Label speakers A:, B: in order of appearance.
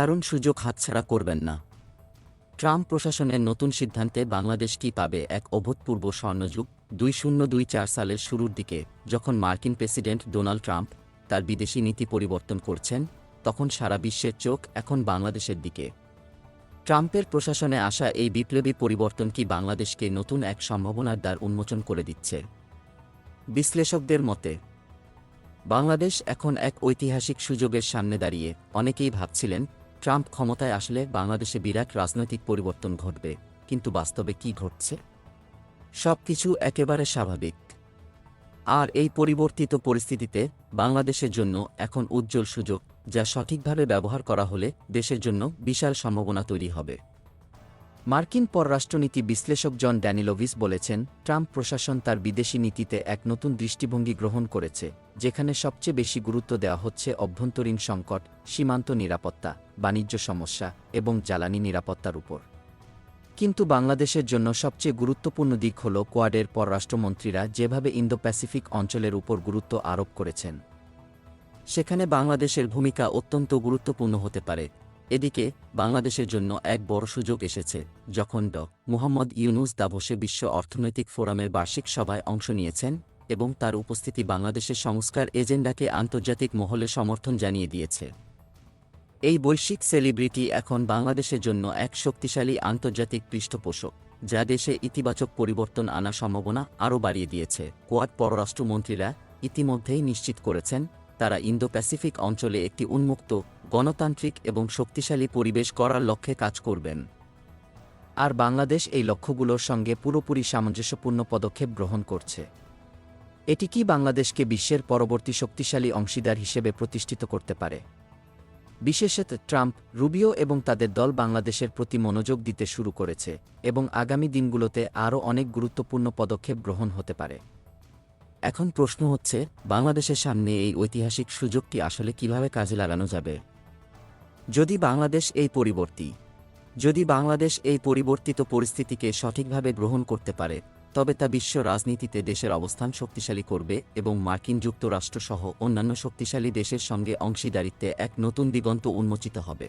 A: দারুণ সুযোগ হাতছাড়া করবেন না। ট্রাম্প প্রশাসনের নতুন সিদ্ধান্তে বাংলাদেশ কি পাবে এক অভূতপূর্ব স্বর্ণযুগ। 2024 সালের শুরুর দিকে যখন মার্কিন প্রেসিডেন্ট ডোনাল্ড ট্রাম্প তার বিদেশি নীতি পরিবর্তন করছেন, তখন সারা বিশ্বের চোখ এখন বাংলাদেশের দিকে। ট্রাম্পের প্রশাসনে আসা এই বিপ্লবী পরিবর্তন কি বাংলাদেশকে নতুন এক সম্ভাবনার দ্বার উন্মোচন করে দিচ্ছে? বিশ্লেষকদের মতে বাংলাদেশ এখন এক ঐতিহাসিক সুযোগের সামনে দাঁড়িয়ে। অনেকেই ভাবছিলেন ট্রাম্প ক্ষমতায় আসলে বাংলাদেশে বিরাট রাজনৈতিক পরিবর্তন ঘটবে, কিন্তু বাস্তবে কি ঘটছে? সবকিছু একেবারে স্বাভাবিক। আর এই পরিবর্তিত পরিস্থিতিতে বাংলাদেশের জন্য এখন উজ্জ্বল সুযোগ, যা সঠিকভাবে ব্যবহার করা হলে দেশের জন্য বিশাল সম্ভাবনা তৈরি হবে। মার্কিন পররাষ্ট্রনীতি বিশ্লেষক জন ড্যানিলোভিস বলেছেন, ট্রাম্প প্রশাসন তার বিদেশি নীতিতে এক নতুন দৃষ্টিভঙ্গি গ্রহণ করেছে, যেখানে সবচেয়ে বেশি গুরুত্ব দেওয়া হচ্ছে অভ্যন্তরীণ সংকট, সীমান্ত নিরাপত্তা, বাণিজ্য সমস্যা এবং জ্বালানি নিরাপত্তার উপর। কিন্তু বাংলাদেশের জন্য সবচেয়ে গুরুত্বপূর্ণ দিক হল কোয়াডের পররাষ্ট্রমন্ত্রীরা যেভাবে ইন্দো প্যাসিফিক অঞ্চলের উপর গুরুত্ব আরোপ করেছেন। সেখানে বাংলাদেশের ভূমিকা অত্যন্ত গুরুত্বপূর্ণ হতে পারে। এদিকে বাংলাদেশের জন্য এক বড় সুযোগ এসেছে যখন মুহাম্মদ ইউনূস দাভোসে বিশ্ব অর্থনৈতিক ফোরামের বার্ষিক সভায় অংশ নিয়েছেন এবং তার উপস্থিতি বাংলাদেশের সংস্কার এজেন্ডাকে আন্তর্জাতিক মহলে সমর্থন জানিয়ে দিয়েছে। এই বৈশ্বিক সেলিব্রিটি এখন বাংলাদেশের জন্য এক শক্তিশালী আন্তর্জাতিক পৃষ্ঠপোষক, যা দেশে ইতিবাচক পরিবর্তন আনার সম্ভাবনা আরও বাড়িয়ে দিয়েছে। কোয়াড পররাষ্ট্রমন্ত্রীরা ইতিমধ্যেই নিশ্চিত করেছেন তারা ইন্দো প্যাসিফিক অঞ্চলে একটি উন্মুক্ত, গণতান্ত্রিক এবং শক্তিশালী পরিবেশ গড়ার লক্ষ্যে কাজ করবেন। আর বাংলাদেশ এই লক্ষ্যগুলোর সঙ্গে পুরোপুরি সামঞ্জস্যপূর্ণ পদক্ষেপ গ্রহণ করছে। এটি কি বাংলাদেশকে বিশ্বের পরবর্তী শক্তিশালী অংশীদার হিসেবে প্রতিষ্ঠিত করতে পারে? বিশেষত ট্রাম্প, রুবিও এবং তাদের দল বাংলাদেশের প্রতি মনোযোগ দিতে শুরু করেছে এবং আগামী দিনগুলোতে আরও অনেক গুরুত্বপূর্ণ পদক্ষেপ গ্রহণ হতে পারে। এখন প্রশ্ন হচ্ছে, বাংলাদেশের সামনে এই ঐতিহাসিক সুযোগটি আসলে কিভাবে কাজে লাগানো যাবে? যদি বাংলাদেশ এই পরিবর্তিত পরিস্থিতিকে সঠিকভাবে গ্রহণ করতে পারে, তবে তা বিশ্ব রাজনীতিতে দেশের অবস্থান শক্তিশালী করবে এবং মার্কিন যুক্তরাষ্ট্রসহ অন্যান্য শক্তিশালী দেশের সঙ্গে অংশীদারিত্বে এক নতুন দিগন্ত উন্মোচিত হবে।